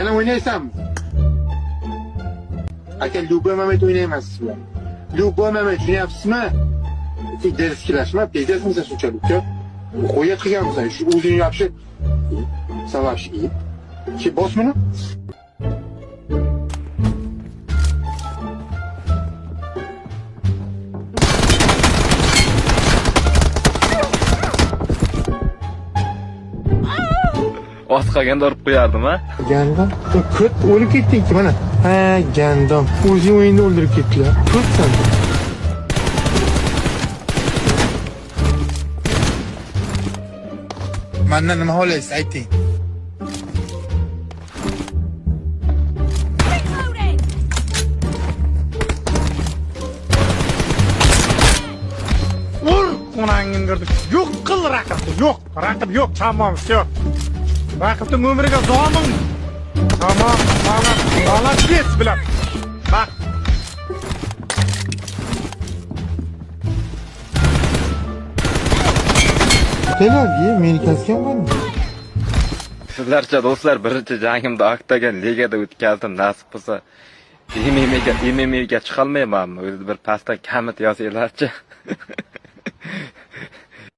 Yana o'ynaysanmi? Aka, любой момент o'ynayapsizmi? Любой момент tushunyapsizmi? Derskilashma, pezasmisan shunchalik, uka. Qo'yat qilganmisan, shu o'zing yaxshi. Savash iyi. Ki bos buni. Oz qolganda urib qo'yardim, ha? Gandom. Ko't o'lib ketding-ki mana. Ha, gandom. O'zing o'yinda o'ldirib ketdilar. Ko'tsan. Mendan nima xohlaysiz, ayting. Ur, onangni kirdi. Yo'q qil raqibni. Raqib yo'q, tamom, yo'q. Raqibning umriga zomin. Tamam. Молодец bilan. Bak. Kelargi meni kasganman. Sizlarcha do'stlar, birinchi jangimda Oktagon ligada o'tkazdim. Nasib bo'lsa, MMA'ga chiqa olmaymanmi? O'zi bir pastdan comment yozinglarchi.